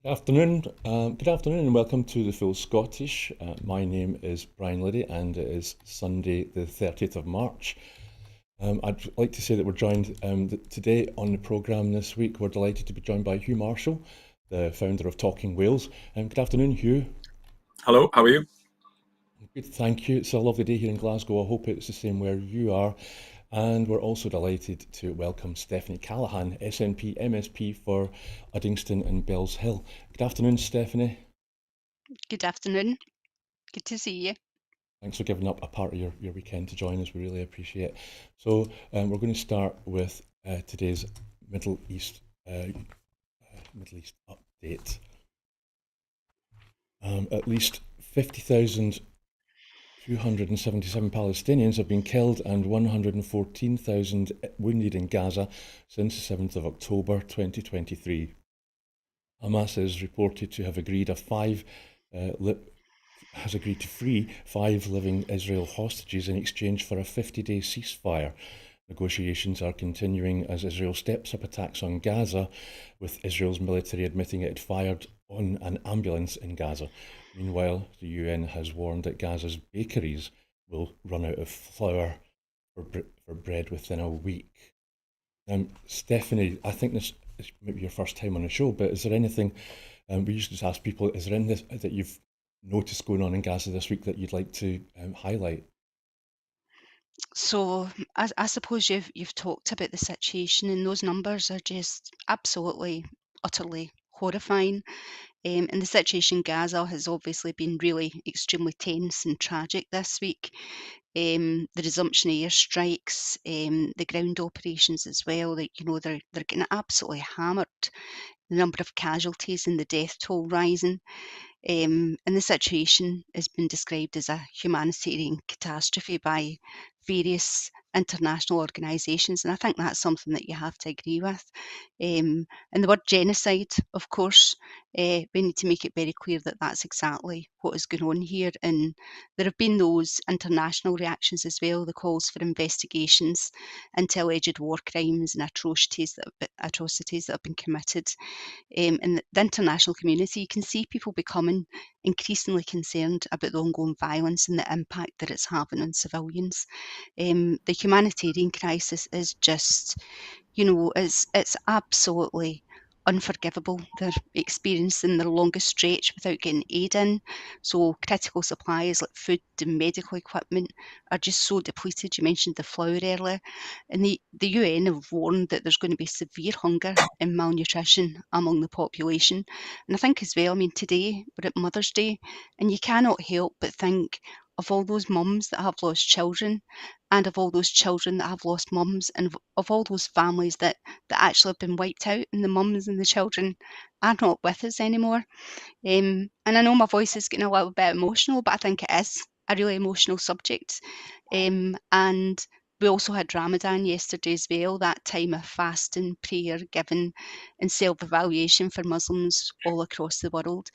Good afternoon, and welcome to the Full Scottish. My name is Brian Liddy, and it is Sunday, the 30th of March. I'd like to say that we're joined today on the programme this week. We're delighted to be joined by Hugh Marshall, the founder of Talking Wales. Good afternoon, Hugh. Hello, how are you? Good, thank you. It's a lovely day here in Glasgow. I hope it's the same where you are. And we're also delighted to welcome Stephanie Callaghan, SNP MSP for Uddingston and Bells Hill. Good afternoon, Stephanie. Good afternoon. Good to see you. Thanks for giving up a part of your weekend to join us. We really appreciate it. So we're going to start with today's Middle East update. At least 50,277 Palestinians have been killed and 114,000 wounded in Gaza since the 7th of October 2023. Hamas is reported to have agreed has agreed to free 5 living Israel hostages in exchange for a 50-day ceasefire. Negotiations are continuing as Israel steps up attacks on Gaza, with Israel's military admitting it had fired on an ambulance in Gaza. Meanwhile, the UN has warned that Gaza's bakeries will run out of flour for bread within a week. Stephanie, I think this is maybe your first time on the show, but is there anything, we usually just ask people, is there anything that you've noticed going on in Gaza this week that you'd like to highlight? So I suppose you've talked about the situation, and those numbers are just absolutely, utterly horrifying. And the situation in Gaza has obviously been really extremely tense and tragic this week. The resumption of airstrikes, the ground operations as well. That they're getting absolutely hammered. The number of casualties and the death toll rising. And the situation has been described as a humanitarian catastrophe by various international organisations, and I think that's something that you have to agree with. And the word genocide, of course, we need to make it very clear that that's exactly what is going on here. And there have been those international reactions as well, the calls for investigations into alleged war crimes and atrocities that have been committed. In the international community, you can see people becoming increasingly concerned about the ongoing violence and the impact that it's having on civilians. The humanitarian crisis is just, it's absolutely unforgivable. They're experiencing their longest stretch without getting aid in. So critical supplies like food and medical equipment are just so depleted. You mentioned the flour earlier. And the UN have warned that there's going to be severe hunger and malnutrition among the population. And I think as well, I mean, today we're at Mother's Day, and you cannot help but think of all those mums that have lost children, and of all those children that have lost mums, and of all those families that actually have been wiped out, and the mums and the children are not with us anymore. And I know my voice is getting a little bit emotional, but I think it is a really emotional subject. And we also had Ramadan yesterday as well, that time of fasting, prayer, giving, and self-evaluation for Muslims all across the world.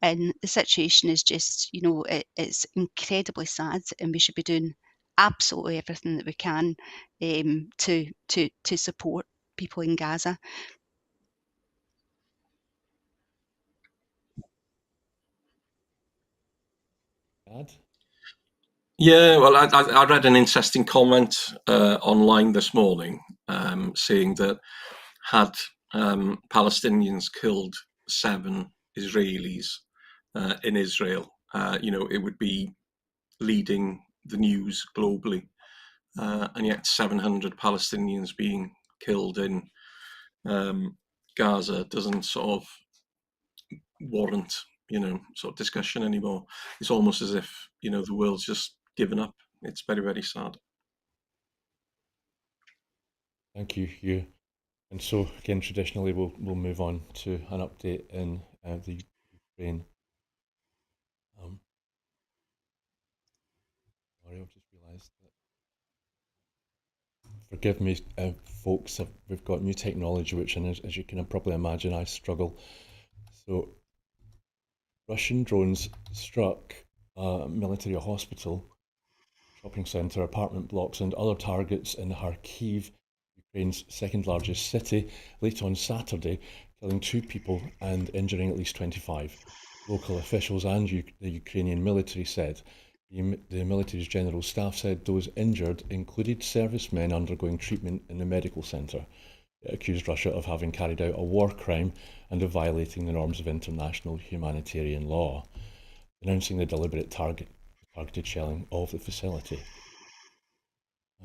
And the situation is just, it's incredibly sad, and we should be doing absolutely everything that we can to support people in Gaza. Dad? Yeah, well, I read an interesting comment online this morning saying that had Palestinians killed 7 Israelis in Israel, it would be leading the news globally. And yet 700 Palestinians being killed in Gaza doesn't sort of warrant, sort of discussion anymore. It's almost as if, the world's just given up. It's very, very sad. Thank you, Hugh. And so, again, traditionally, we'll move on to an update in the Ukraine. Sorry, I've just realised that. Forgive me, folks, we've got new technology, which, and as you can probably imagine, I struggle. So, Russian drones struck a military hospital, shopping centre, apartment blocks, and other targets in Kharkiv, Ukraine's second largest city, late on Saturday. killing 2 people and injuring at least 25. Local officials and the Ukrainian military said. The military's general staff said those injured included servicemen undergoing treatment in the medical centre. It accused Russia of having carried out a war crime and of violating the norms of international humanitarian law, denouncing the deliberate targeted shelling of the facility.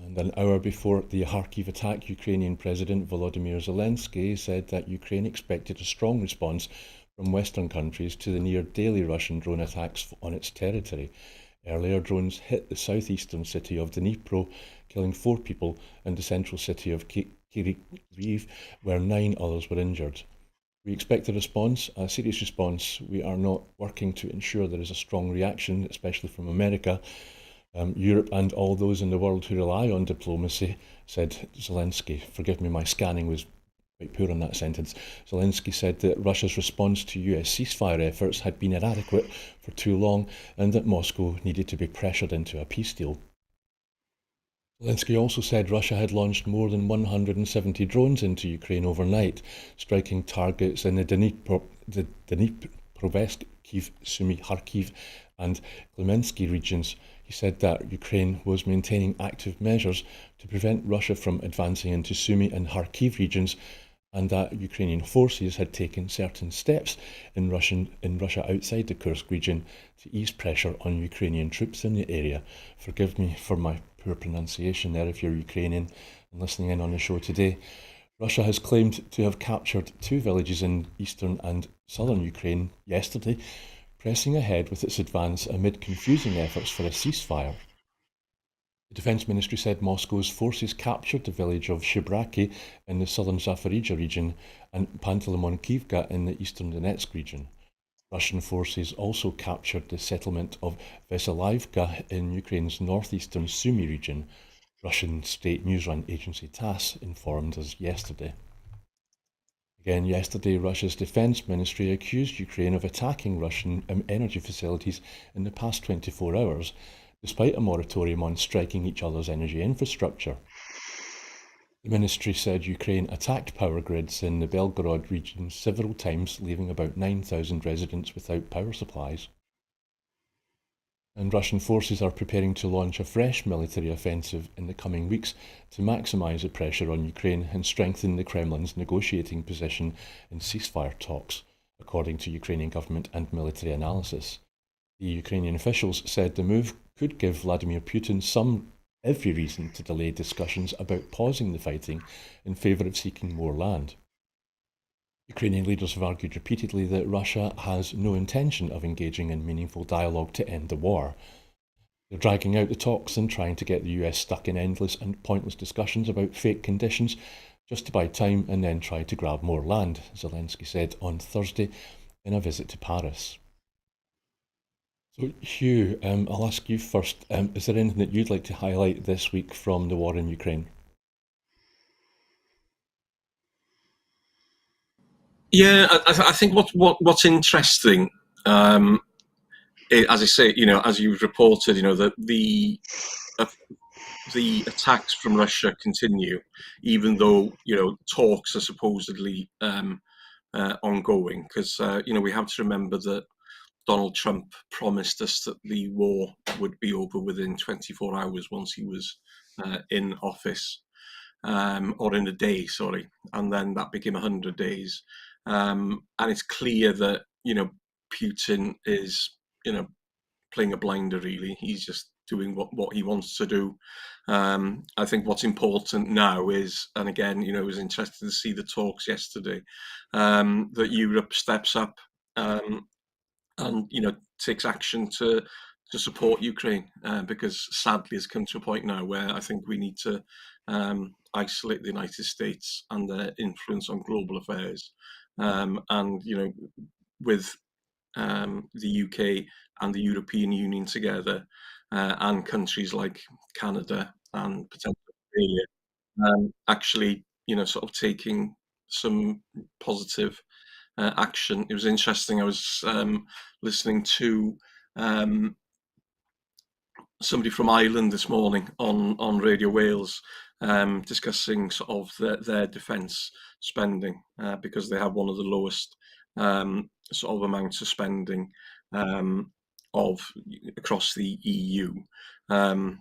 And an hour before the Kharkiv attack, Ukrainian President Volodymyr Zelensky said that Ukraine expected a strong response from Western countries to the near daily Russian drone attacks on its territory. Earlier, drones hit the southeastern city of Dnipro, killing 4 people, and the central city of Kyiv, where 9 others were injured. We expect a response, a serious response. We are not working to ensure there is a strong reaction, especially from America, Europe and all those in the world who rely on diplomacy, said Zelensky. Forgive me, my scanning was quite poor on that sentence. Zelensky said that Russia's response to US ceasefire efforts had been inadequate for too long and that Moscow needed to be pressured into a peace deal. Zelensky also said Russia had launched more than 170 drones into Ukraine overnight, striking targets in the Dnipropetrovsk, Kyiv, Sumy, Kharkiv and Klemensky regions. He said that Ukraine was maintaining active measures to prevent Russia from advancing into Sumy and Kharkiv regions, and that Ukrainian forces had taken certain steps in Russia outside the Kursk region to ease pressure on Ukrainian troops in the area. Forgive me for my poor pronunciation there if you're Ukrainian and listening in on the show today. Russia has claimed to have captured 2 villages in eastern and southern Ukraine yesterday, pressing ahead with its advance amid confusing efforts for a ceasefire. The Defence Ministry said Moscow's forces captured the village of Shibraki in the southern Zaporizhia region and Pantelemonkivka in the eastern Donetsk region. Russian forces also captured the settlement of Veselivka in Ukraine's northeastern Sumy region, Russian state news run agency TASS informed us yesterday. Again yesterday, Russia's defence ministry accused Ukraine of attacking Russian energy facilities in the past 24 hours, despite a moratorium on striking each other's energy infrastructure. The ministry said Ukraine attacked power grids in the Belgorod region several times, leaving about 9,000 residents without power supplies. And Russian forces are preparing to launch a fresh military offensive in the coming weeks to maximise the pressure on Ukraine and strengthen the Kremlin's negotiating position in ceasefire talks, according to Ukrainian government and military analysis. The Ukrainian officials said the move could give Vladimir Putin every reason to delay discussions about pausing the fighting in favour of seeking more land. Ukrainian leaders have argued repeatedly that Russia has no intention of engaging in meaningful dialogue to end the war. They're dragging out the talks and trying to get the US stuck in endless and pointless discussions about fake conditions just to buy time and then try to grab more land, Zelensky said on Thursday in a visit to Paris. So Hugh, I'll ask you first. Is there anything that you'd like to highlight this week from the war in Ukraine? Yeah, I think what's interesting, as I say, as you've reported, that the attacks from Russia continue, even though talks are supposedly ongoing. Because we have to remember that Donald Trump promised us that the war would be over within 24 hours once he was in office. Or in a day, sorry, and then that became 100 days. And it's clear that Putin is playing a blinder. Really, he's just doing what he wants to do. I think what's important now is, and again, it was interesting to see the talks yesterday, that Europe steps up and takes action to support Ukraine, because sadly it's come to a point now where I think we need to isolate the United States and their influence on global affairs, and with the UK and the European Union together, and countries like Canada and potentially Australia, actually sort of taking some positive action. It was interesting. I was listening to somebody from Ireland this morning on Radio Wales, discussing sort of their defence spending because they have one of the lowest sort of amounts of spending of across the EU. And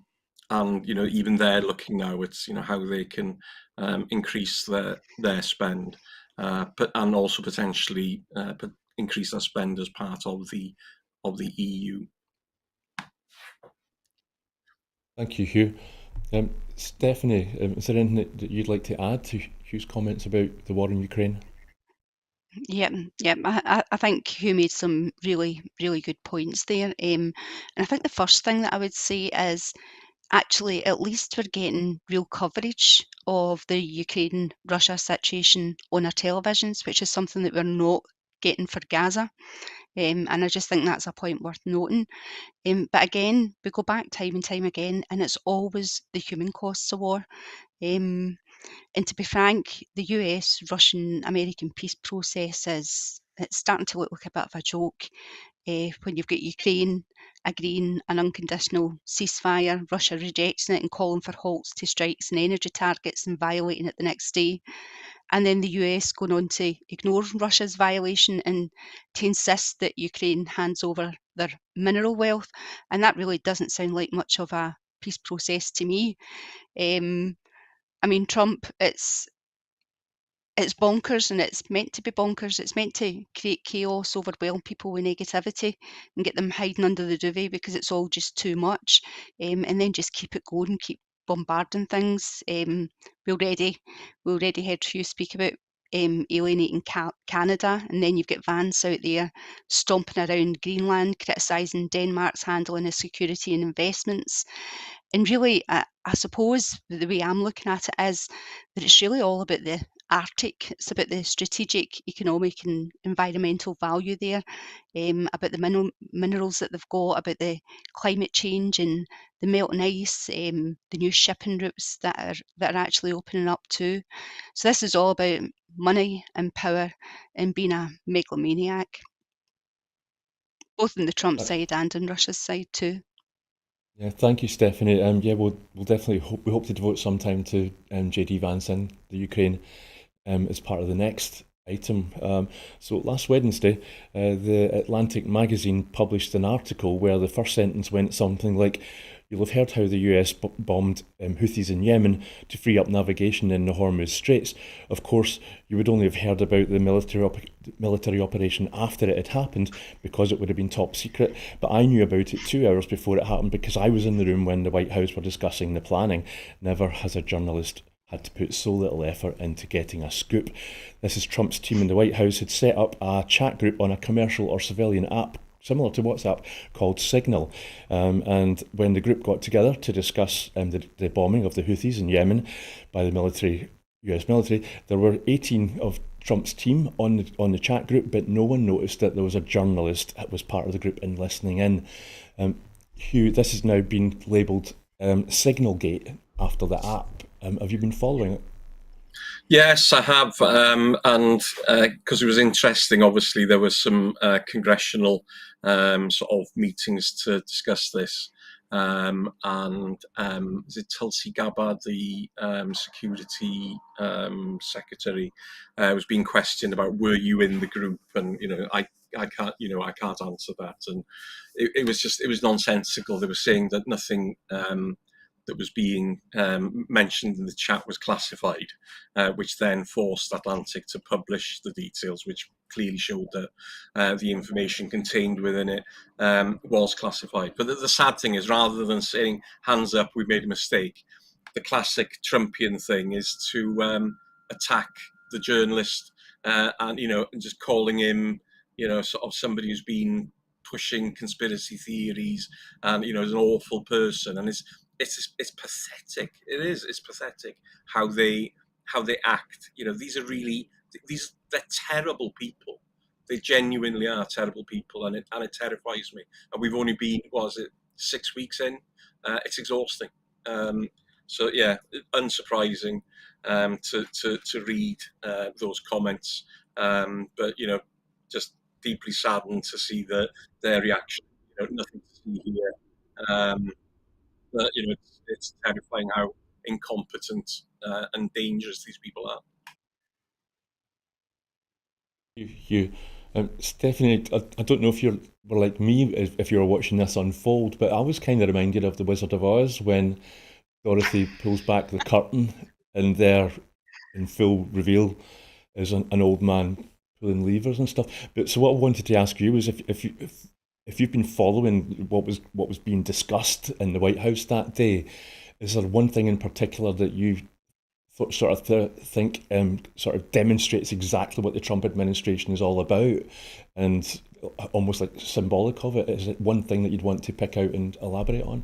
even they're looking now at how they can increase their spend, but and also potentially increase their spend as part of the EU. Thank you, Hugh. Stephanie, is there anything that you'd like to add to Hugh's comments about the war in Ukraine? Yep, yep. I think Hugh made some really, really good points there. And I think the first thing that I would say is actually, at least we're getting real coverage of the Ukraine-Russia situation on our televisions, which is something that we're not getting for Gaza. And I just think that's a point worth noting. But again, we go back time and time again, and it's always the human costs of war. Um, and to be frank, the US, Russian, American peace process is it's starting to look like a bit of a joke. When you've got Ukraine agreeing an unconditional ceasefire, Russia rejecting it and calling for halts to strikes and energy targets and violating it the next day, and then the US going on to ignore Russia's violation and to insist that Ukraine hands over their mineral wealth. And that really doesn't sound like much of a peace process to me. I mean, Trump, it's bonkers, and it's meant to be bonkers. It's meant to create chaos, overwhelm people with negativity, and get them hiding under the duvet because it's all just too much, and then just keep it going, keep bombarding things. We already heard Hugh speak about alienating Canada, and then you've got Vance out there stomping around Greenland, criticising Denmark's handling of security and investments. And really, I suppose the way I'm looking at it is that it's really all about the Arctic. It's about the strategic, economic, and environmental value there, about the minerals that they've got, about the climate change and the melting ice, the new shipping routes that are actually opening up too. So this is all about money and power and being a megalomaniac, both on the Trump Uh, side and on Russia's side too. Yeah, thank you, Stephanie. Yeah, we'll definitely hope to devote some time to JD Vance in the Ukraine as part of the next item. So last Wednesday, the Atlantic magazine published an article where the first sentence went something like, "You'll have heard how the US bombed Houthis in Yemen to free up navigation in the Hormuz Straits. Of course, you would only have heard about the military operation after it had happened because it would have been top secret. But I knew about it 2 hours before it happened because I was in the room when the White House were discussing the planning. Never has a journalist had to put so little effort into getting a scoop." This is Trump's team in the White House had set up a chat group on a commercial or civilian app similar to WhatsApp called Signal. And when the group got together to discuss the bombing of the Houthis in Yemen by the US military, there were 18 of Trump's team on the chat group, but no one noticed that there was a journalist that was part of the group and listening in. Hugh, this has now been labelled Signalgate after the app. Have you been following it? Yes, I have, and because it was interesting. Obviously, there was some congressional sort of meetings to discuss this, and is it Tulsi Gabbard, the security secretary, was being questioned about were you in the group, and I can't I can't answer that, and it was nonsensical. They were saying that nothing. That was being mentioned in the chat was classified, which then forced Atlantic to publish the details, which clearly showed that the information contained within it was classified. But the sad thing is, rather than saying, hands up, we made a mistake, the classic Trumpian thing is to attack the journalist and just calling him sort of somebody who's been pushing conspiracy theories and is an awful person. And it's pathetic. It's pathetic how they act. They're terrible people. They genuinely are terrible people, and it terrifies me. And we've only been, 6 weeks in? It's exhausting. So yeah, unsurprising to read those comments, but just deeply saddened to see their reaction. Nothing to see here. But it's terrifying how incompetent and dangerous these people are. You, Stephanie, I don't know if you were like me if you were watching this unfold, but I was kind of reminded of The Wizard of Oz when Dorothy pulls back the curtain and there, in full reveal, is an old man pulling levers and stuff. But so what I wanted to ask you is if you've been following what was being discussed in the White House that day, is there one thing in particular that you sort of think sort of demonstrates exactly what the Trump administration is all about, and almost like symbolic of it? Is it one thing that you'd want to pick out and elaborate on?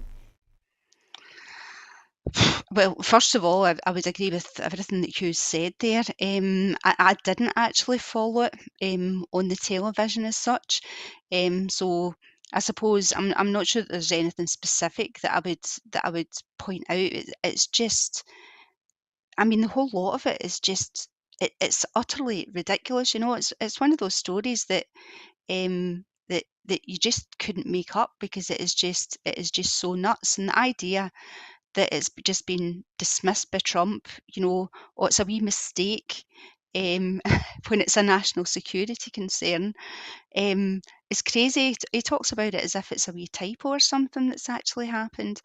Well, first of all, I would agree with everything that Hugh said there. I didn't actually follow it on the television as such. So I suppose I'm not sure that there's anything specific that I would point out. It's just, I mean, the whole lot of it is just it's utterly ridiculous. You know, it's one of those stories that that you just couldn't make up because it is just so nuts. And the idea that it's just been dismissed by Trump, you know, "Oh, it's a wee mistake," um, when it's a national security concern, is crazy. He talks about it as if it's a wee typo or something that's actually happened.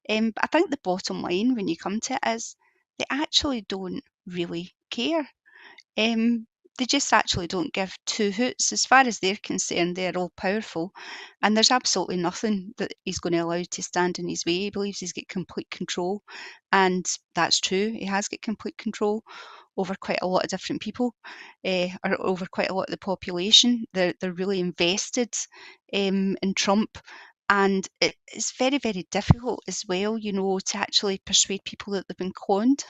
But I think the bottom line when you come to it is they actually don't really care. Um, they just actually don't give two hoots. As far as they're concerned, they're all powerful, and there's absolutely nothing that he's going to allow to stand in his way. He believes he's got complete control, and that's true. He has got complete control over quite a lot of different people, or over quite a lot of the population. They're really invested in Trump. And it's very, very difficult as well, you know, to actually persuade people that they've been conned.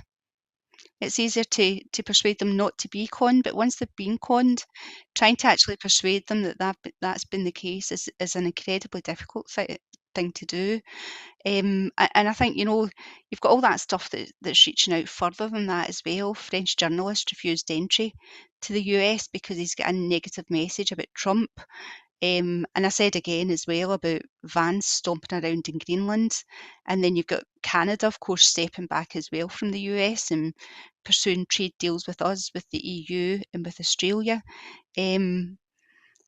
It's easier to persuade them not to be conned, but once they've been conned, trying to actually persuade them that that's been the case is an incredibly difficult thing to do. And I think, you know, you've got all that stuff that's reaching out further than that as well. French journalist refused entry to the US because he's got a negative message about Trump. And I said again as well about vans stomping around in Greenland. And then you've got Canada, of course, stepping back as well from the US and pursuing trade deals with us, with the EU, and with Australia. Um,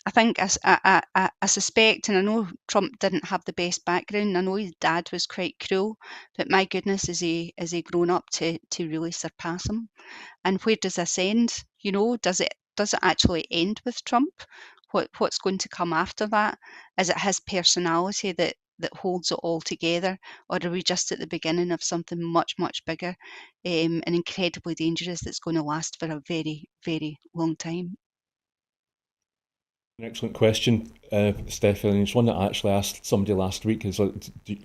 I think I suspect, and I know Trump didn't have the best background. I know his dad was quite cruel, but my goodness, is he grown up to really surpass him? And where does this end? You know, does it actually end with Trump? What's going to come after that? Is it his personality that holds it all together, or are we just at the beginning of something much, much bigger, and incredibly dangerous that's going to last for a very, very long time? An excellent question, Stephanie. It's one that I actually asked somebody last week. Is like,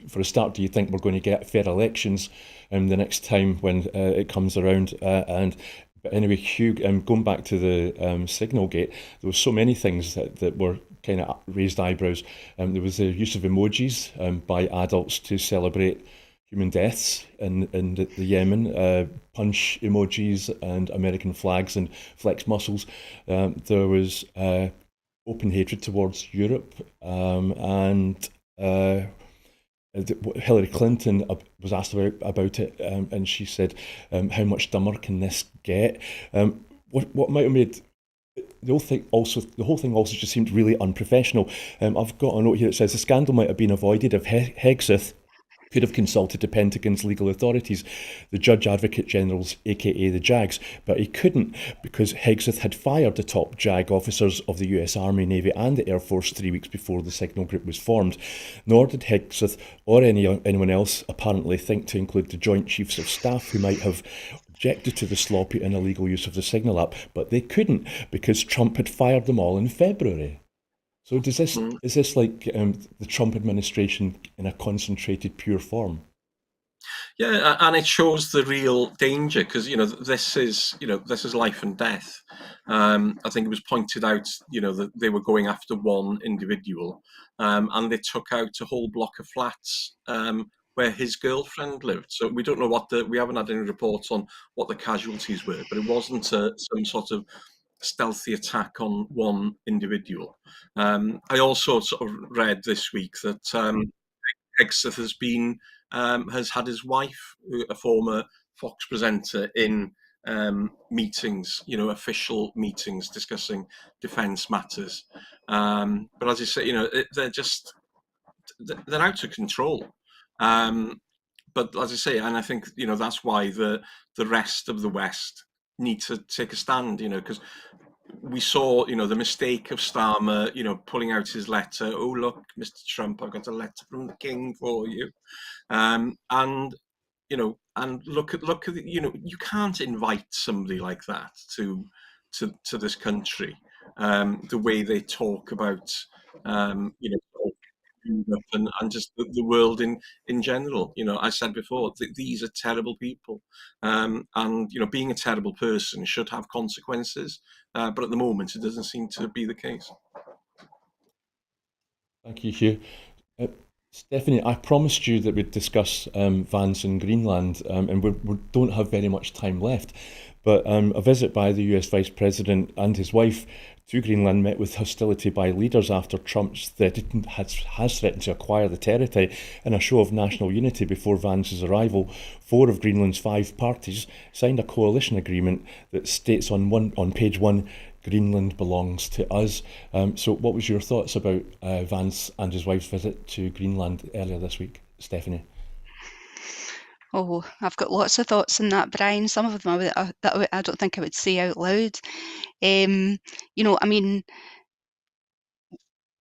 for a start, do you think we're going to get fair elections the next time when it comes around? But anyway, Hugh, going back to the Signal Gate, there were so many things that were kind of raised eyebrows. There was the use of emojis by adults to celebrate human deaths in the Yemen, punch emojis and American flags and flex muscles. There was open hatred towards Europe, and Hillary Clinton was asked about it, and she said, "How much dumber can this get?" What might have made the whole thing also just seemed really unprofessional. I've got a note here that says the scandal might have been avoided if Hegseth could have consulted the Pentagon's legal authorities, the Judge Advocate Generals, aka the JAGs, but he couldn't because Hegseth had fired the top JAG officers of the US Army, Navy, and the Air Force 3 weeks before the Signal Group was formed. Nor did Hegseth or anyone else apparently think to include the Joint Chiefs of Staff who might have objected to the sloppy and illegal use of the Signal app, but they couldn't because Trump had fired them all in February. So is this like the Trump administration in a concentrated pure form? Yeah, and it shows the real danger because this is life and death. I think it was pointed out that they were going after one individual, and they took out a whole block of flats where his girlfriend lived. So we don't know we haven't had any reports on what the casualties were, but it wasn't some sort of stealthy attack on one individual. I also sort of read this week that Hegseth has been has had his wife, a former Fox presenter, in meetings, official meetings discussing defence matters. But as you say, they're out of control. But as I say, and I think that's why the rest of the West need to take a stand. Because we saw the mistake of Starmer, pulling out his letter. Oh look, Mr. Trump, I've got a letter from the King for you. And look at you can't invite somebody like that to this country. The way they talk about Europe and just the world in general. I said before that these are terrible people, and being a terrible person should have consequences. But at the moment, it doesn't seem to be the case. Thank you, Hugh. Uh, Stephanie, I promised you that we'd discuss Vance in Greenland, and we don't have very much time left. But a visit by the US Vice President and his wife to Greenland met with hostility by leaders after Trump's has threatened to acquire the territory in a show of national unity before Vance's arrival. 4 of Greenland's 5 parties signed a coalition agreement that states on page 1, Greenland belongs to us. So what was your thoughts about Vance and his wife's visit to Greenland earlier this week, Stephanie? Oh, I've got lots of thoughts on that, Brian. Some of them that I don't think I would say out loud. I mean,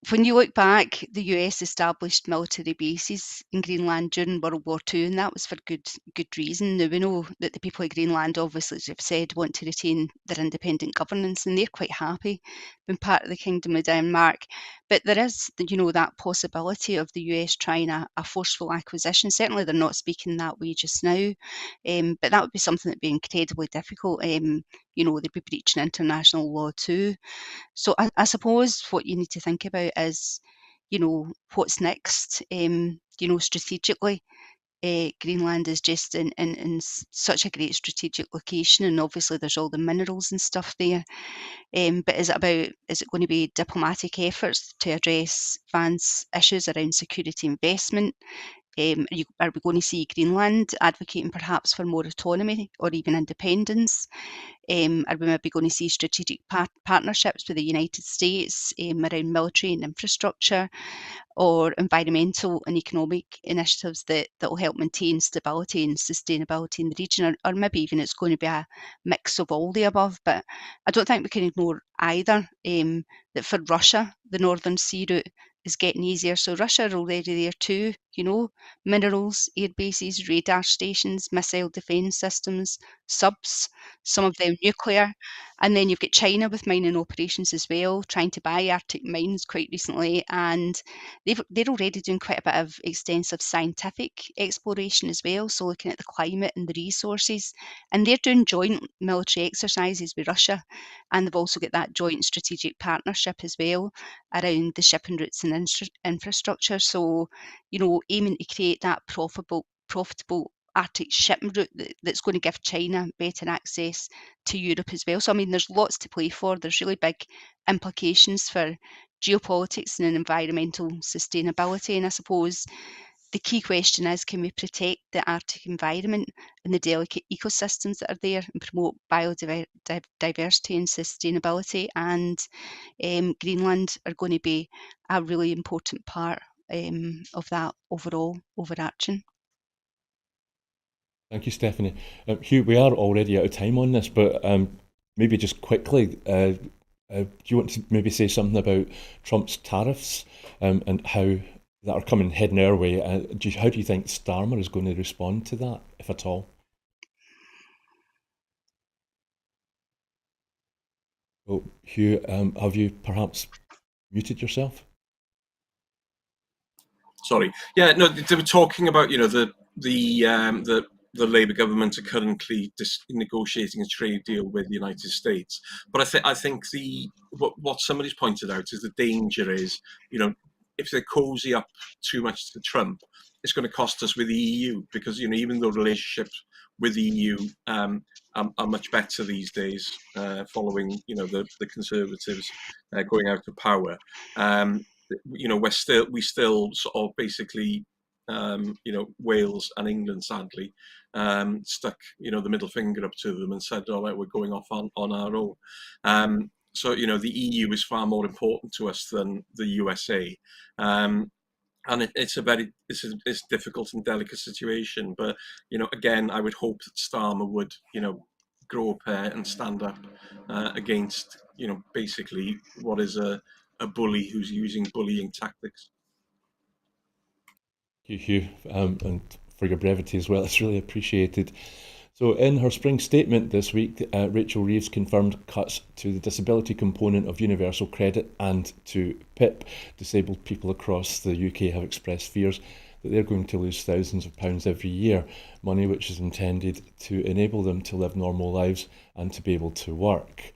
when you look back, the US established military bases in Greenland during World War II, and that was for good reason. Now, we know that the people of Greenland, obviously, as you've said, want to retain their independent governance, and they're quite happy being part of the Kingdom of Denmark. But there is, that possibility of the US trying a forceful acquisition. Certainly, they're not speaking that way just now, but that would be something that would be incredibly difficult. They'd be breaching international law too. So I suppose what you need to think about is, what's next. Strategically, Greenland is just in such a great strategic location, and obviously there's all the minerals and stuff there. But is it going to be diplomatic efforts to address Vance's issues around security investment? Are we going to see Greenland advocating perhaps for more autonomy or even independence? Are we maybe going to see strategic partnerships with the United States around military and infrastructure, or environmental and economic initiatives that will help maintain stability and sustainability in the region, or maybe even it's going to be a mix of all the above? But I don't think we can ignore either. That for Russia, the Northern Sea route is getting easier. So Russia are already there too, minerals, air bases, radar stations, missile defence systems, subs, some of them nuclear. And then you've got China with mining operations as well, trying to buy Arctic mines quite recently. And they're already doing quite a bit of extensive scientific exploration as well, so looking at the climate and the resources. And they're doing joint military exercises with Russia, and they've also got that joint strategic partnership as well around the shipping routes and infrastructure. So, aiming to create that profitable Arctic shipping route that's going to give China better access to Europe as well. So, I mean, there's lots to play for. There's really big implications for geopolitics and environmental sustainability. And I suppose the key question is, can we protect the Arctic environment and the delicate ecosystems that are there and promote biodiversity and sustainability? And Greenland are going to be a really important part of that overall overarching. Thank you, Stephanie. Hugh, we are already out of time on this, but maybe just quickly, do you want to maybe say something about Trump's tariffs and how that are coming heading our way? How do you think Starmer is going to respond to that, if at all? Well, Hugh, have you perhaps muted yourself? Sorry. Yeah, no, they were talking about the Labour government are currently negotiating a trade deal with the United States. But I think what somebody's pointed out is the danger is, if they cozy up too much to Trump, it's going to cost us with the EU, because even though relationships with the EU are much better these days, following the Conservatives going out of power, we still sort of basically Wales and England, sadly, stuck, the middle finger up to them and said, all right, we're going off on our own. So, the EU is far more important to us than the USA. And it's it's difficult and delicate situation. But, again, I would hope that Starmer would, grow a pair and stand up against, basically what is a bully who's using bullying tactics. Thank you, Hugh, and for your brevity as well. It's really appreciated. So, in her spring statement this week, Rachel Reeves confirmed cuts to the disability component of universal credit and to PIP. Disabled people across the UK have expressed fears that they're going to lose thousands of pounds every year, money which is intended to enable them to live normal lives and to be able to work.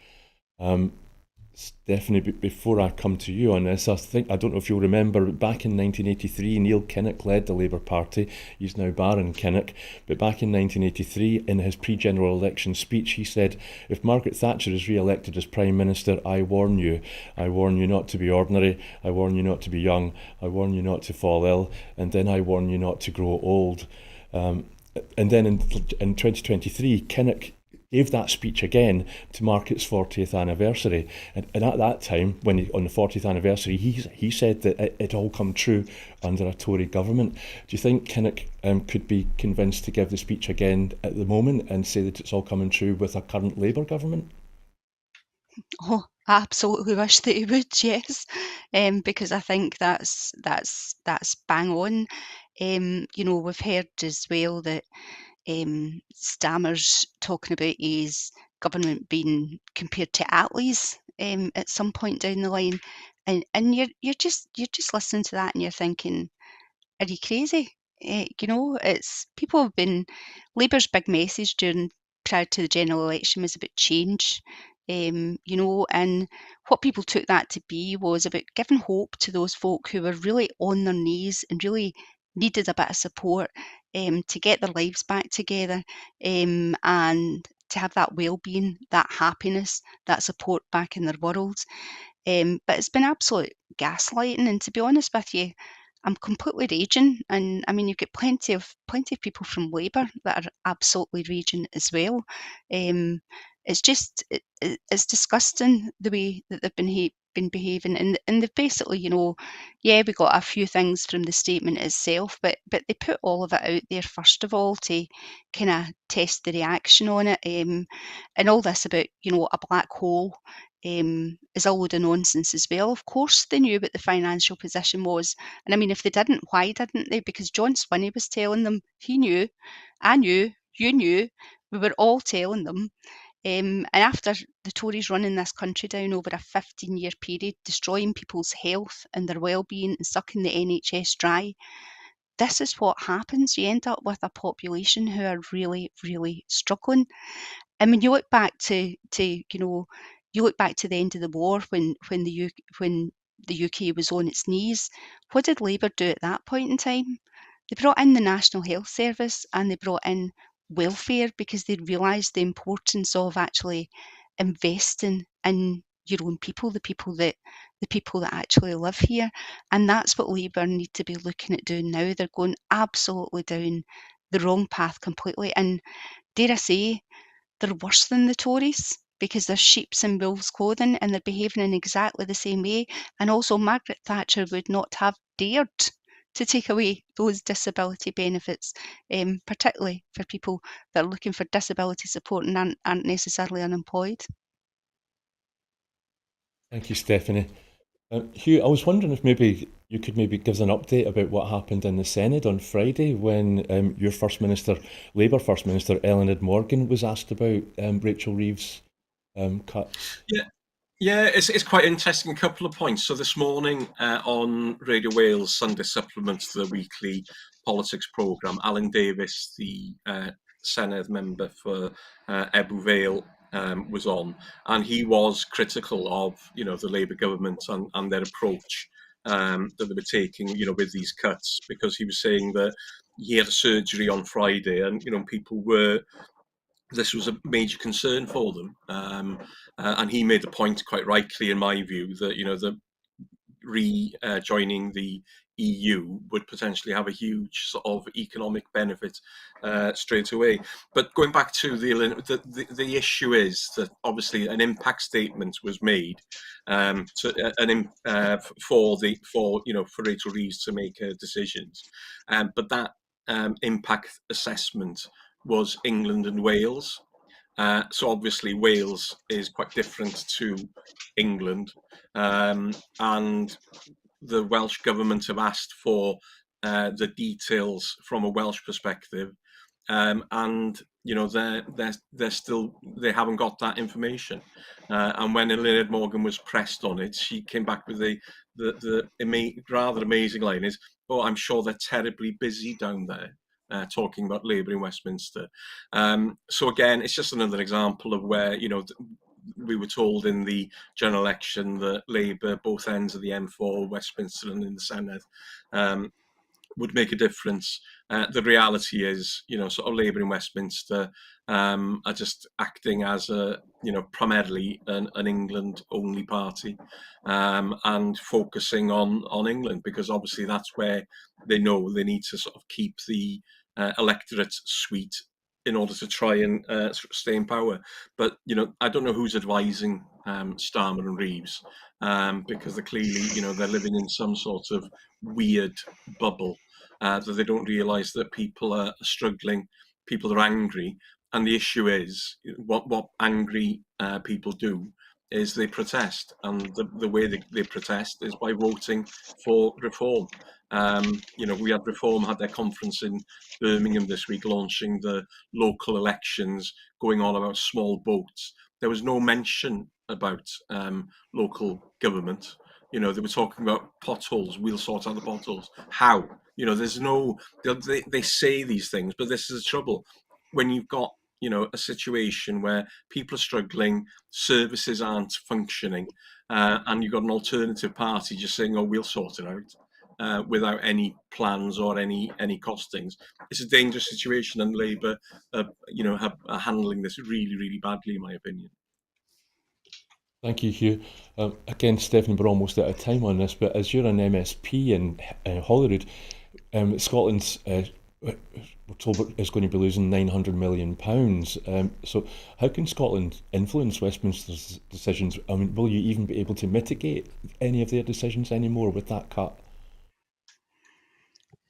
Stephanie, before I come to you on this, I don't know if you'll remember, back in 1983, Neil Kinnock led the Labour Party. He's now Baron Kinnock. But back in 1983, in his pre-general election speech, he said, if Margaret Thatcher is re-elected as Prime Minister, I warn you. I warn you not to be ordinary. I warn you not to be young. I warn you not to fall ill. And then I warn you not to grow old. And then in 2023, Kinnock gave that speech again to mark its 40th anniversary. And at that time, on the 40th anniversary, he said that it all come true under a Tory government. Do you think Kinnock could be convinced to give the speech again at the moment and say that it's all coming true with a current Labour government? Oh, I absolutely wish that he would, yes, because I think that's bang on. We've heard as well that Stammer's talking about his government being compared to Attlee's at some point down the line, and you're just listening to that and you're thinking, are you crazy? It's people have been Labour's big message during prior to the general election was about change. And what people took that to be was about giving hope to those folk who were really on their knees and really needed a bit of support to get their lives back together and to have that well-being, that happiness, that support back in their world. But it's been absolute gaslighting, and to be honest with you, I'm completely raging. And I mean, you've got plenty of people from Labour that are absolutely raging as well. It's just it's disgusting the way that they've been behaving, and they've basically, yeah, we got a few things from the statement itself, but they put all of it out there first of all to kind of test the reaction on it, and all this about a black hole is a load of nonsense as well. Of course, they knew what the financial position was. And I mean, if they didn't, why didn't they? Because John Swinney was telling them. He knew, I knew, you knew, we were all telling them. And after the Tories running this country down over a 15-year period, destroying people's health and their well-being and sucking the NHS dry, this is what happens. You end up with a population who are really, really struggling. And when you look back you look back to the end of the war when the UK was on its knees, what did Labour do at that point in time? They brought in the National Health Service and they brought in welfare because they realised the importance of actually investing in your own people, the people that actually live here. And that's what Labour need to be looking at doing now. They're going absolutely down the wrong path completely. And dare I say, they're worse than the Tories because they're sheep's in wolves' clothing and they're behaving in exactly the same way. And also, Margaret Thatcher would not have dared to take away those disability benefits, particularly for people that are looking for disability support and aren't necessarily unemployed. Thank you, Stephanie. Hugh, I was wondering if maybe you could maybe give us an update about what happened in the Senate on Friday when your First Minister, Labour First Minister, Ellen Morgan, was asked about Rachel Reeves' cuts. Yeah, it's quite interesting. A couple of points. So this morning on Radio Wales Sunday supplement to the weekly politics programme, Alan Davis, the Senedd member for Ebbw Vale, was on, and he was critical of the Labour government and their approach that they were taking with these cuts, because he was saying that he had a surgery on Friday and people were. This was a major concern for them, and he made the point quite rightly, in my view, that joining the EU would potentially have a huge sort of economic benefit straight away. But going back to the issue is that obviously an impact statement was made for Rachel Reeves to make decisions, but that impact assessment was England and Wales. So obviously Wales is quite different to England, and the Welsh government have asked for the details from a Welsh perspective, and they haven't got that information. And when Eluned Morgan was pressed on it, she came back with the rather amazing line is, "Oh, I'm sure they're terribly busy down there." Talking about Labour in Westminster. So again, it's just another example of where, we were told in the general election that Labour, both ends of the M4, Westminster and in the Senedd, would make a difference. The reality is, sort of Labour in Westminster are just acting as primarily an England-only party, and focusing on England, because obviously that's where they know they need to sort of keep the electorate sweet in order to try and stay in power. But, I don't know who's advising Starmer and Reeves, because they're clearly, they're living in some sort of weird bubble, that they don't realise that people are struggling, people are angry. And the issue is, what angry people do is they protest. And the way they protest is by voting for reform. We had Reform had their conference in Birmingham this week, launching the local elections, going on about small votes. There was no mention about local government. They were talking about potholes. We'll sort out the potholes. How? There's no. They say these things, but this is the trouble. When you've got a situation where people are struggling, services aren't functioning, and you've got an alternative party just saying, "Oh, we'll sort it out," without any plans or any costings. It's a dangerous situation, and Labour, are handling this really, really badly, in my opinion. Thank you, Hugh. Again, Stephanie, we're almost out of time on this, but as you're an MSP in Holyrood, Scotland's, we're told, is going to be losing £900 million. So how can Scotland influence Westminster's decisions? I mean, will you even be able to mitigate any of their decisions anymore with that cut?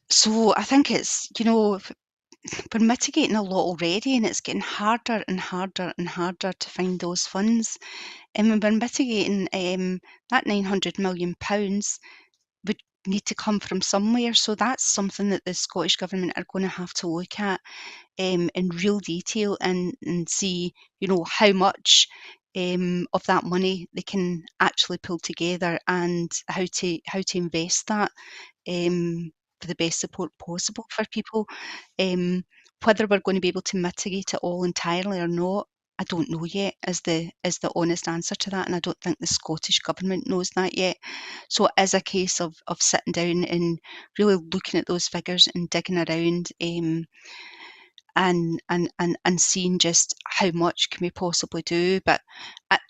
So I think it's, we're mitigating a lot already, and it's getting harder and harder and harder to find those funds. And when we're mitigating, that £900 million would need to come from somewhere. So that's something that the Scottish Government are going to have to look at in real detail, and see, how much of that money they can actually pull together, and how to invest that for the best support possible for people. Whether we're going to be able to mitigate it all entirely or not, I don't know yet, is the honest answer to that, and I don't think the Scottish Government knows that yet. So it is a case of sitting down and really looking at those figures and digging around, and seeing just how much can we possibly do. But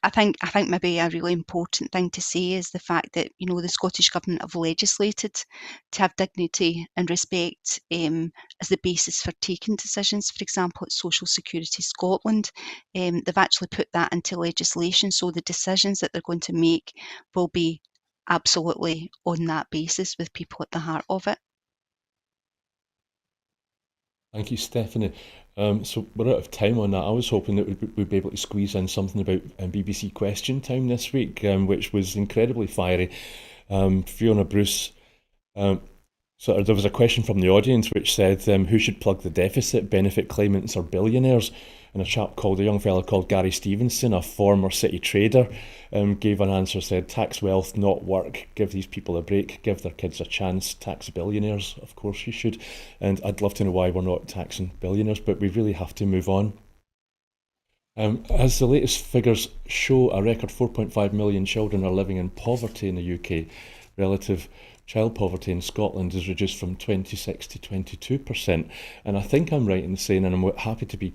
I think maybe a really important thing to say is the fact that, the Scottish Government have legislated to have dignity and respect as the basis for taking decisions. For example, at Social Security Scotland, they've actually put that into legislation, so the decisions that they're going to make will be absolutely on that basis, with people at the heart of it. Thank you, Stephanie. So we're out of time on that. I was hoping that we'd be able to squeeze in something about BBC Question Time this week, which was incredibly fiery. Fiona Bruce, there was a question from the audience which said, who should plug the deficit, benefit claimants or billionaires? And a young fella called Gary Stevenson, a former city trader, gave an answer, said, tax wealth, not work, give these people a break, give their kids a chance, tax billionaires, of course you should. And I'd love to know why we're not taxing billionaires, but we really have to move on. As the latest figures show, a record 4.5 million children are living in poverty in the UK. Relative child poverty in Scotland is reduced from 26 to 22%. And I think I'm right in saying, and I'm happy to be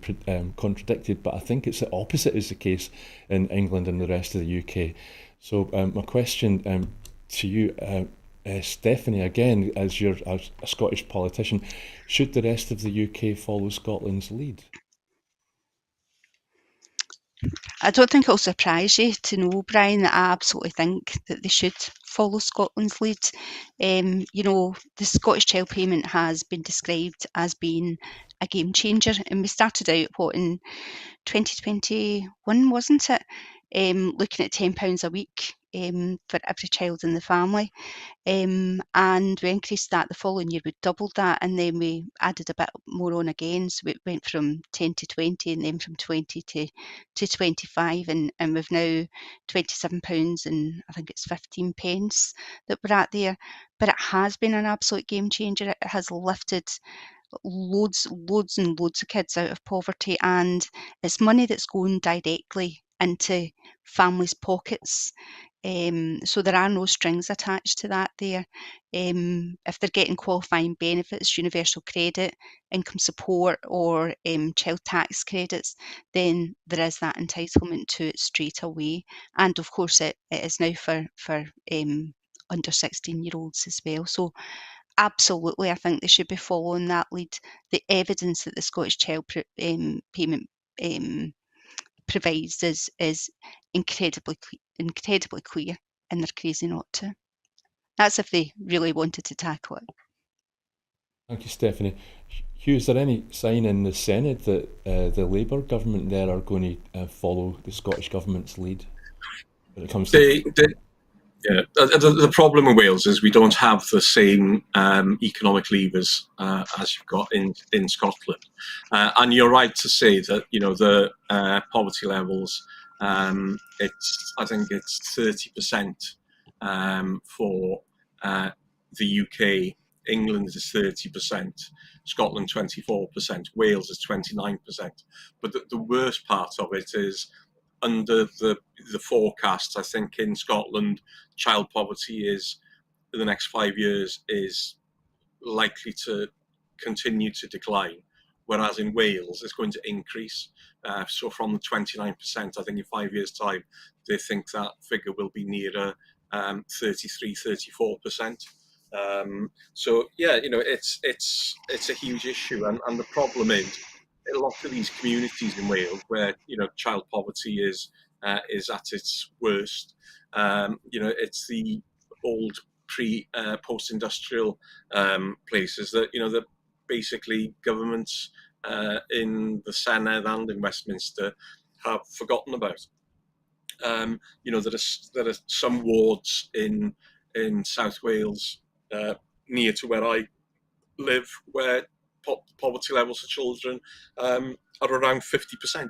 contradicted, but I think it's the opposite is the case in England and the rest of the UK. So my question to you, Stephanie, again, as you're a Scottish politician, should the rest of the UK follow Scotland's lead? I don't think it'll surprise you to know, Brian, that I absolutely think that they should follow Scotland's lead. The Scottish Child Payment has been described as being a game changer, and we started out, in 2021, wasn't it? Looking at £10 a week for every child in the family. And we increased that the following year. We doubled that, and then we added a bit more on again. So it went from 10 to 20, and then from 20 to 25, and we've now £27 and I think it's 15 pence that we're at there. But it has been an absolute game changer. It has lifted loads and loads of kids out of poverty, and it's money that's going directly into families' pockets. So there are no strings attached to that there. If they're getting qualifying benefits, universal credit, income support, or child tax credits, then there is that entitlement to it straight away. And of course, it is now for under 16-year-olds as well. So absolutely, I think they should be following that lead. The evidence that the Scottish Child Payment provides is incredibly clear, and they're crazy not to. That's if they really wanted to tackle it. Thank you, Stephanie. Hugh, is there any sign in the Senate that the Labour government there are going to follow the Scottish government's lead when it comes to? Yeah, the problem in Wales is we don't have the same economic levers as you've got in Scotland, and you're right to say that the poverty levels. I think it's 30% for the UK. England is 30%, Scotland 24%, Wales is 29%. But the worst part of it is under the forecasts. I think in Scotland, child poverty is in the next 5 years is likely to continue to decline, whereas in Wales it's going to increase. So from the 29%, I think in 5 years' time, they think that figure will be nearer 33, 34%. So yeah, it's a huge issue, and the problem is a lot of these communities in Wales where child poverty is at its worst. It's the old post-industrial places that basically governments in the Senedd and in Westminster have forgotten about. There are some wards in South Wales near to where I live where poverty levels for children are around 50%.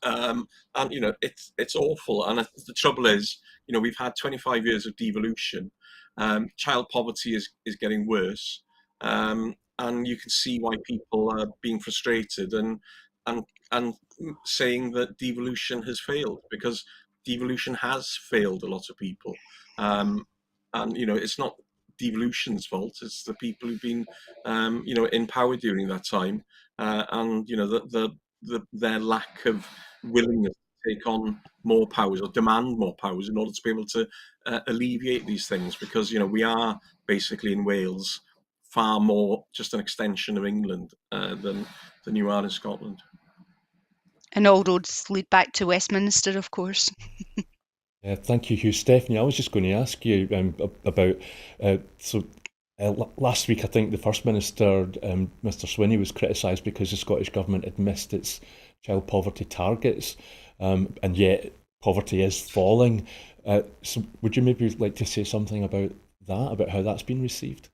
And it's awful. And the trouble is, we've had 25 years of devolution. Child poverty is getting worse, and you can see why people are being frustrated and saying that devolution has failed, because devolution has failed a lot of people. And it's not devolution's fault; it's the people who've been in power during that time, and their lack of willingness to take on more powers or demand more powers in order to be able to alleviate these things, because we are basically in Wales far more just an extension of England than you are in Scotland. And all roads lead back to Westminster, of course. Thank you, Hugh. Stephanie, I was just going to ask you about last week, I think the First Minister, Mr Swinney, was criticised because the Scottish Government had missed its child poverty targets, and yet poverty is falling. So would you maybe like to say something about that, about how that's been received?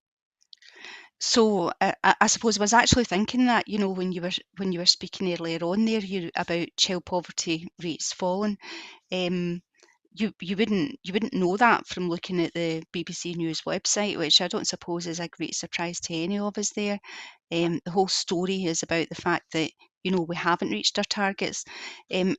So I suppose I was actually thinking that when you were speaking earlier on there, about child poverty rates falling. Um, you wouldn't know that from looking at the BBC News website, which I don't suppose is a great surprise to any of us there. The whole story is about the fact that we haven't reached our targets.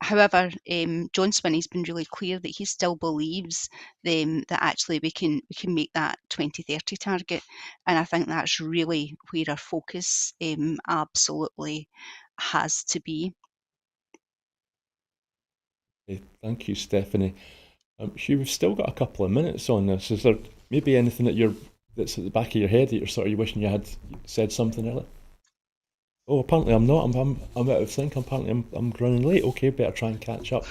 However, John Swinney's been really clear that he still believes that actually we can make that 2030 target, and I think that's really where our focus absolutely has to be. Thank you, Stephanie. Hugh, we've still got a couple of minutes on this. Is there maybe anything that's at the back of your head that you're sort of wishing you had said something earlier? Oh, apparently I'm not. I'm out of sync. Apparently I'm running late. Okay, better try and catch up.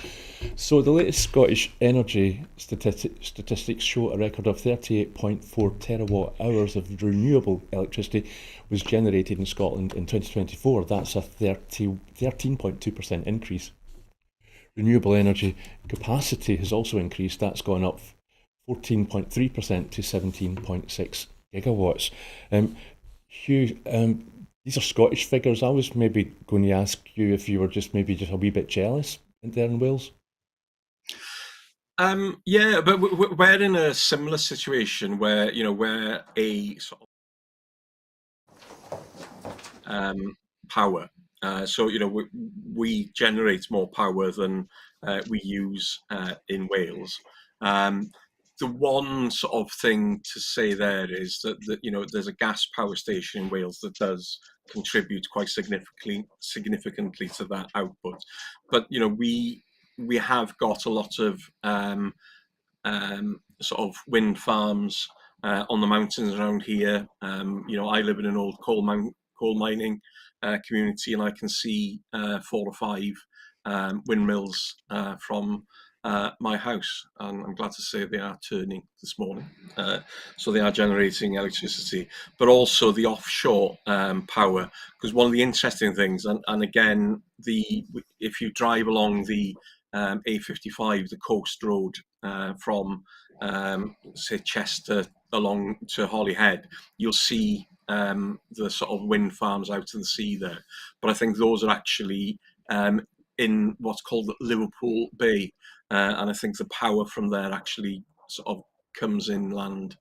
So the latest Scottish energy statistics show a record of 38.4 terawatt hours of renewable electricity was generated in Scotland in 2024. That's a 13.2% increase. Renewable energy capacity has also increased. That's gone up 14.3% to 17.6 gigawatts. Hugh, these are Scottish figures. I was maybe going to ask you if you were just a wee bit jealous there in Wales. Yeah, but we're in a similar situation where we're a sort of power. So we generate more power than we use in Wales. The one sort of thing to say there is that there's a gas power station in Wales that does contribute quite significantly to that output, but we have got a lot of sort of wind farms on the mountains around here. I live in an old coal mining community, and I can see 4 or 5 windmills from my house, and I'm glad to say they are turning this morning. So they are generating electricity, but also the offshore power. Because one of the interesting things, and again, if you drive along the A55, the coast road from say Chester along to Holyhead, you'll see the sort of wind farms out to the sea there. But I think those are actually in what's called Liverpool Bay, and I think the power from there actually sort of comes inland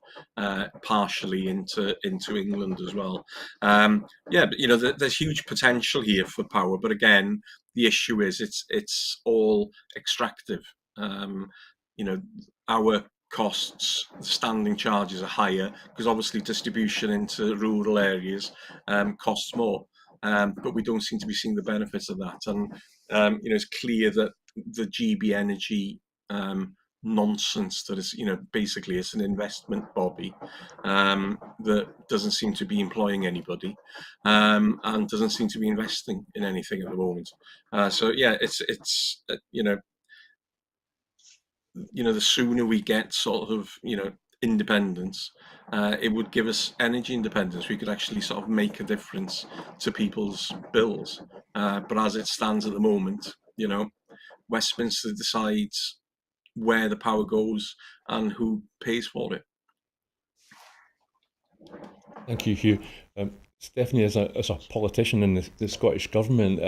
partially into England as well. Yeah, but there's huge potential here for power, but again, the issue is it's all extractive. Our costs, standing charges are higher because obviously distribution into rural areas costs more, but we don't seem to be seeing the benefits of that. And it's clear that the GB Energy nonsense that is, basically it's an investment bobby that doesn't seem to be employing anybody and doesn't seem to be investing in anything at the moment. So yeah, it's the sooner we get sort of independence, it would give us energy independence. We could actually sort of make a difference to people's bills. But as it stands at the moment, Westminster decides where the power goes and who pays for it. Thank you, Hugh. Stephanie, as a politician in the Scottish Government,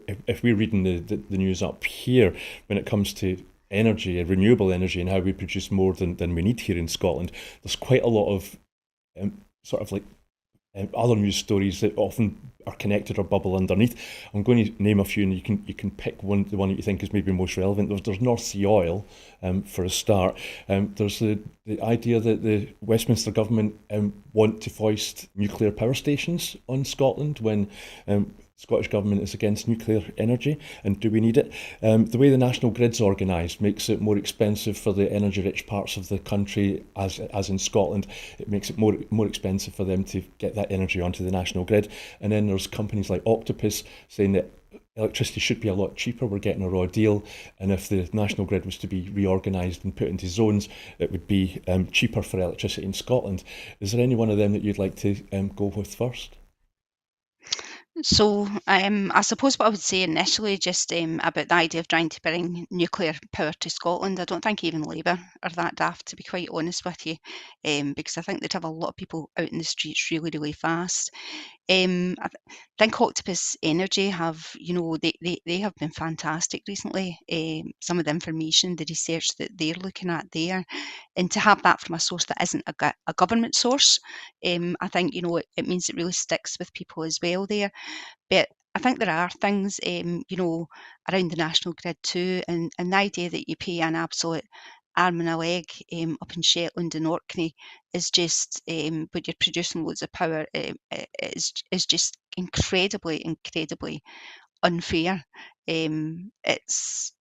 if we're reading the news up here, when it comes to energy, renewable energy, and how we produce more than we need here in Scotland, there's quite a lot of sort of like other news stories that often are connected or bubble underneath. I'm going to name a few, and you can pick the one that you think is maybe most relevant. There's North Sea oil, for a start. There's the idea that the Westminster government want to foist nuclear power stations on Scotland when Scottish Government is against nuclear energy, and do we need it? The way the national grid's organised makes it more expensive for the energy-rich parts of the country, as in Scotland. It makes it more expensive for them to get that energy onto the national grid. And then there's companies like Octopus saying that electricity should be a lot cheaper. We're getting a raw deal, and if the national grid was to be reorganised and put into zones, it would be cheaper for electricity in Scotland. Is there any one of them that you'd like to go with first? So, I suppose what I would say initially, just about the idea of trying to bring nuclear power to Scotland, I don't think even Labour are that daft, to be quite honest with you, because I think they'd have a lot of people out in the streets really, really fast. I think Octopus Energy have, they have been fantastic recently. Some of the information, the research that they're looking at there, and to have that from a source that isn't a government source, I think it means it really sticks with people as well there. But I think there are things, around the national grid too, and the idea that you pay an absolute arm and a leg up in Shetland and Orkney is just, when you're producing loads of power, is just incredibly, incredibly unfair. It's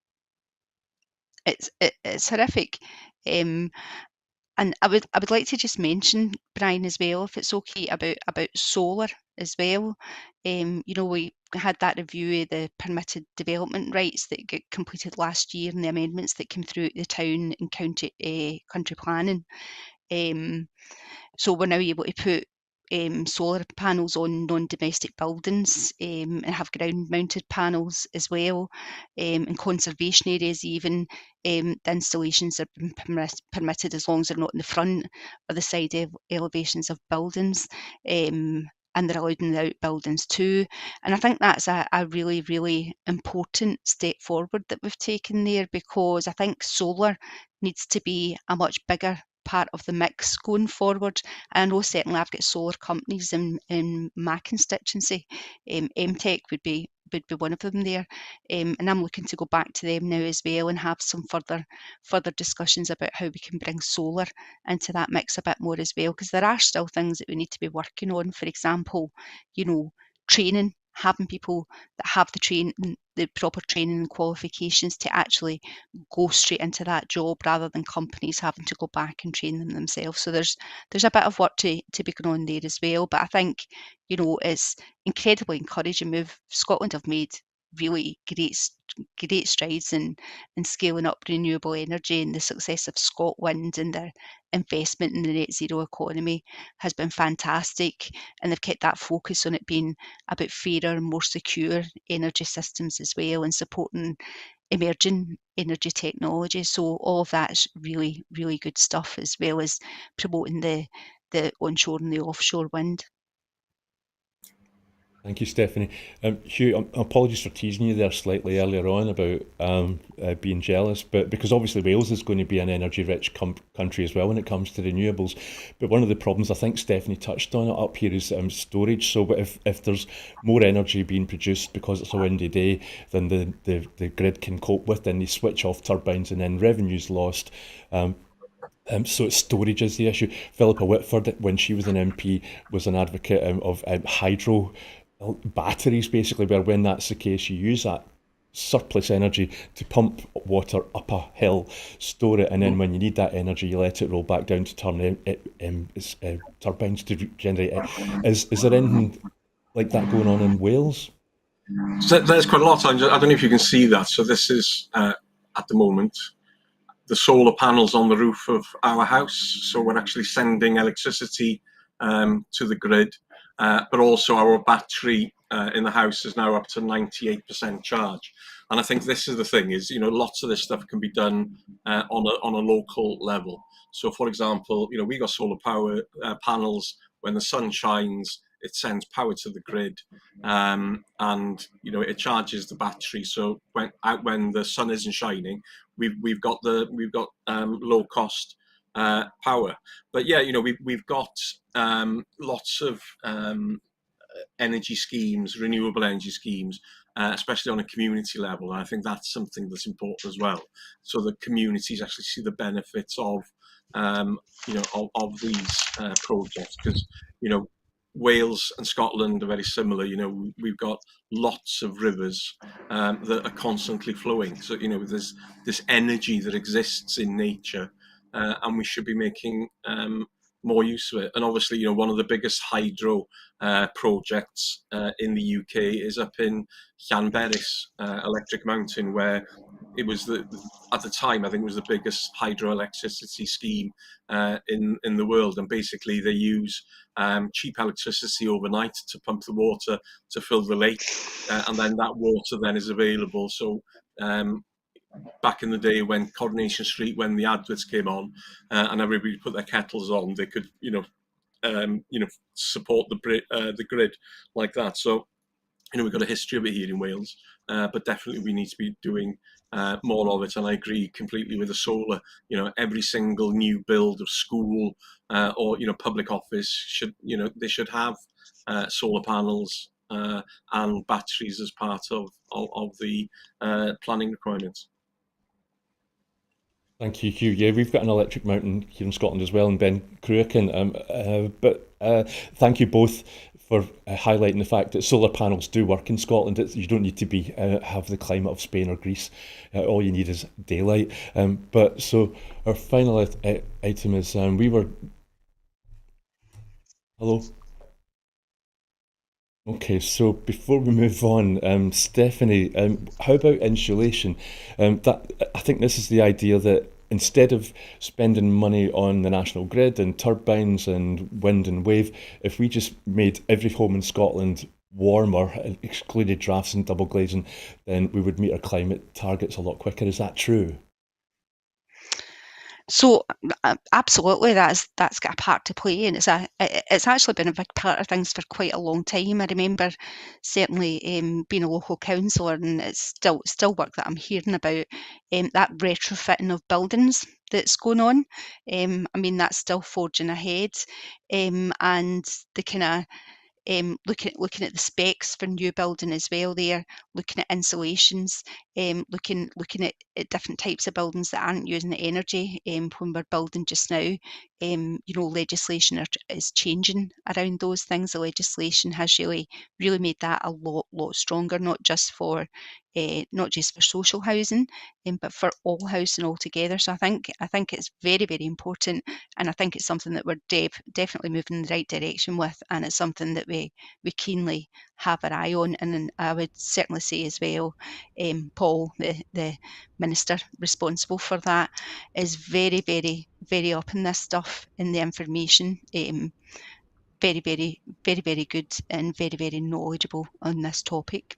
it's horrific. Um, and I would like to just mention, Brian, as well, if it's okay, about solar as well. We had that review of the permitted development rights that got completed last year, and the amendments that came through at the town and county country planning. So we're now able to put solar panels on non-domestic buildings, and have ground-mounted panels as well, in conservation areas even. The installations are been permitted as long as they're not in the front or the side elevations of buildings, and they're allowed in the outbuildings too. And I think that's a really, really important step forward that we've taken there, because I think solar needs to be a much bigger part of the mix going forward. And I know certainly I've got solar companies in my constituency. MTech would be one of them there, and I'm looking to go back to them now as well and have some further discussions about how we can bring solar into that mix a bit more as well, because there are still things that we need to be working on. For example, training, having people that have the proper training and qualifications to actually go straight into that job, rather than companies having to go back and train them themselves. So there's a bit of work to be going on there as well. But I think, it's incredibly encouraging. Scotland have made really great strides in scaling up renewable energy, and the success of ScotWind and their investment in the net zero economy has been fantastic. And they've kept that focus on it being about fairer and more secure energy systems as well, and supporting emerging energy technology. So all of that is really, really good stuff, as well as promoting the onshore and the offshore wind. Thank you, Stephanie. Hugh, apologies for teasing you there slightly earlier on about being jealous, but because obviously Wales is going to be an energy-rich country as well when it comes to renewables. But one of the problems, I think Stephanie touched on it up here, is storage. So if there's more energy being produced because it's a windy day than the grid can cope with, then they switch off turbines and then revenue's lost. So storage is the issue. Philippa Whitford, when she was an MP, was an advocate of hydro batteries, basically, where when that's the case, you use that surplus energy to pump water up a hill, store it, and then when you need that energy, you let it roll back down to turn turbines to generate it. Is there anything like that going on in Wales? So there's quite a lot. I don't know if you can see that. So this is at the moment the solar panels on the roof of our house. So we're actually sending electricity to the grid, but also our battery in the house is now up to 98% charge. And I think this is the thing: is lots of this stuff can be done on a local level. So, for example, we got solar power panels. When the sun shines, it sends power to the grid, and it charges the battery. So when the sun isn't shining, we've got low cost power. But yeah, we've got lots of energy schemes, renewable energy schemes, especially on a community level. And I think that's something that's important as well. So the communities actually see the benefits of these projects, because Wales and Scotland are very similar. We've got lots of rivers that are constantly flowing. So there's this energy that exists in nature, and we should be making more use of it. And obviously, one of the biggest hydro projects in the UK is up in Llanberis, Electric Mountain, where it was at the time, I think it was the biggest hydroelectricity scheme in the world. And basically they use cheap electricity overnight to pump the water to fill the lake, and then that water then is available. So back in the day when Coronation Street, when the adverts came on, and everybody put their kettles on, they could support the grid like that. So we've got a history of it here in Wales, but definitely we need to be doing more of it. And I agree completely with the solar. Every single new build of school or public office should have solar panels and batteries as part of the planning requirements. Thank you, Hugh. Yeah, we've got an electric mountain here in Scotland as well, in Ben Cruachan. But thank you both for highlighting the fact that solar panels do work in Scotland. You don't need to be have the climate of Spain or Greece. All you need is daylight. But so our final item is we were. Hello. Okay, so before we move on, Stephanie, how about insulation? That I think this is the idea that instead of spending money on the national grid and turbines and wind and wave, if we just made every home in Scotland warmer and excluded drafts and double glazing, then we would meet our climate targets a lot quicker. Is that true? So absolutely, that's got a part to play, and it's actually been a big part of things for quite a long time. I remember certainly being a local councillor, and it's still work that I'm hearing about that retrofitting of buildings that's going on. I mean, that's still forging ahead, and the kind of looking at the specs for new building as well there, looking at insulations, looking at different types of buildings that aren't using the energy when we're building just now. Legislation is changing around those things. The legislation has really made that a lot stronger, not just for social housing, but for all housing altogether. So I think it's very important, and I think it's something that we're definitely moving in the right direction with, and it's something that we keenly have our eye on. And then I would certainly say as well, Paul, the minister responsible for that, is very up in this stuff, in the information. Very good, and very knowledgeable on this topic.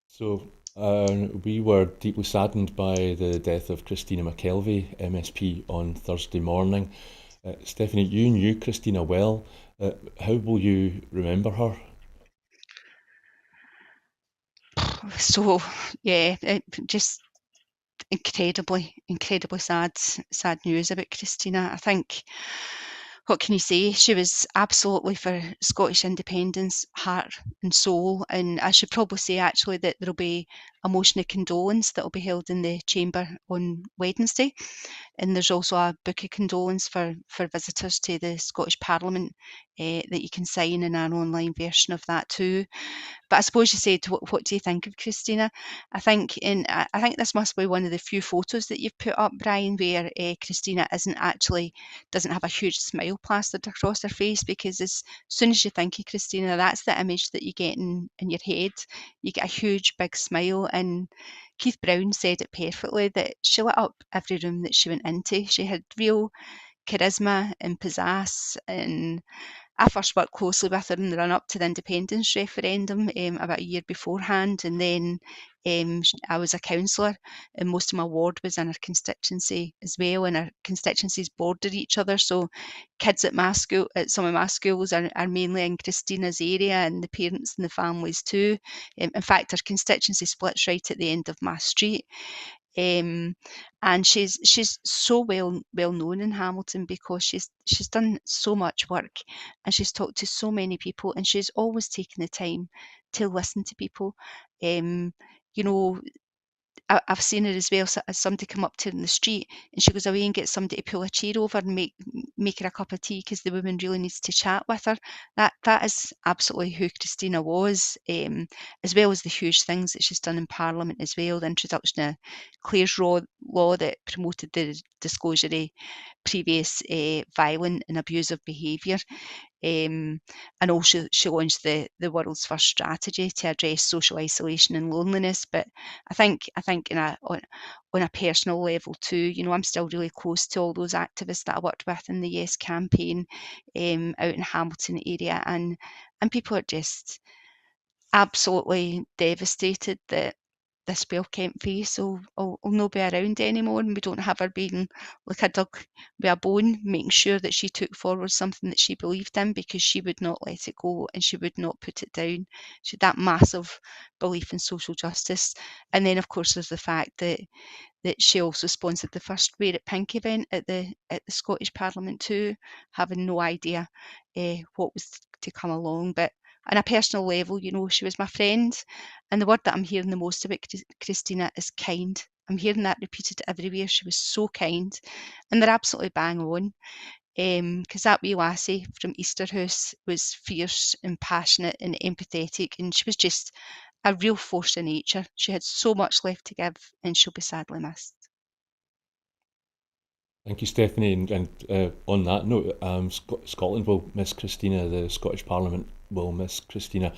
So we were deeply saddened by the death of Christina McKelvey, MSP, on Thursday morning. Stephanie, you knew Christina well. How will you remember her? So yeah, just incredibly sad news about Christina. I think, what can you say? She was absolutely for Scottish independence, heart and soul. And I should probably say actually that there'll be a motion of condolence that will be held in the chamber on Wednesday. And there's also a book of condolence for visitors to the Scottish Parliament that you can sign in an online version of that too. But I suppose you said, what do you think of Christina? I think this must be one of the few photos that you've put up, Brian, where Christina doesn't have a huge smile plastered across her face, because as soon as you think of Christina, that's the image that you get in your head. You get a huge big smile, and Keith Brown said it perfectly, that she lit up every room that she went into. She had real charisma and pizzazz, and I first worked closely with her in the run up to the independence referendum about a year beforehand, and then I was a councillor, and most of my ward was in our constituency as well, and our constituencies border each other. So kids at my school, at some of my schools, are mainly in Christina's area, and the parents and the families too. In fact, our constituency splits right at the end of my street. Um, and she's so well known in Hamilton, because she's done so much work, and she's talked to so many people, and she's always taken the time to listen to people. Um, you know, I've seen her as well, as somebody come up to her in the street, and she goes away and gets somebody to pull a chair over and make her a cup of tea, because the woman really needs to chat with her. That is absolutely who Christina was, as well as the huge things that she's done in Parliament as well. The introduction of Clare's law that promoted the disclosure of previous violent and abusive behaviour. And also she launched the world's first strategy to address social isolation and loneliness. But I think on a personal level too, I'm still really close to all those activists that I worked with in the Yes campaign out in Hamilton area, and people are just absolutely devastated that this well-kept face will not be around anymore, and we don't have her being like a dog with a bone, making sure that she took forward something that she believed in, because she would not let it go, and she would not put it down. She had that massive belief in social justice. And then of course there's the fact that she also sponsored the first Wear It Pink event at the Scottish Parliament too, having no idea what was to come along. But on a personal level, she was my friend, and the word that I'm hearing the most about Christina is kind. I'm hearing that repeated everywhere. She was so kind, and they're absolutely bang on. Because that wee lassie from Easterhouse was fierce and passionate and empathetic, and she was just a real force of nature. She had so much left to give, and she'll be sadly missed. Thank you, Stephanie. And on that note, Scotland will miss Christina. The Scottish Parliament will miss Christina.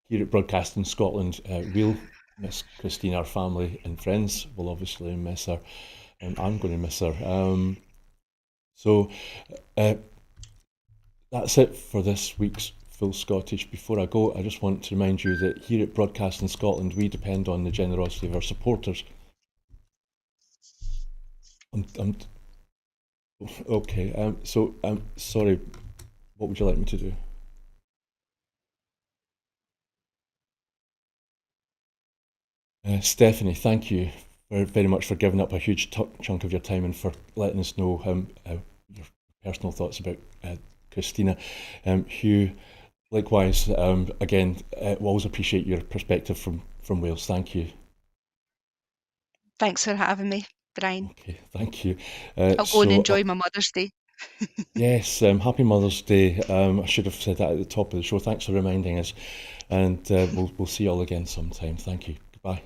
Here at Broadcasting Scotland, we'll miss Christina. Our family and friends will obviously miss her. I'm going to miss her. So that's it for this week's Full Scottish. Before I go, I just want to remind you that here at Broadcasting Scotland, we depend on the generosity of our supporters. Okay, so sorry, what would you like me to do? Stephanie, thank you very much for giving up a huge chunk of your time and for letting us know your personal thoughts about Christina. Hugh, likewise, again, we'll always appreciate your perspective from Wales. Thank you. Thanks for having me, Brian. Okay, thank you. I'll go and enjoy my Mother's Day. Yes, happy Mother's Day. I should have said that at the top of the show. Thanks for reminding us. And we'll see you all again sometime. Thank you. Goodbye.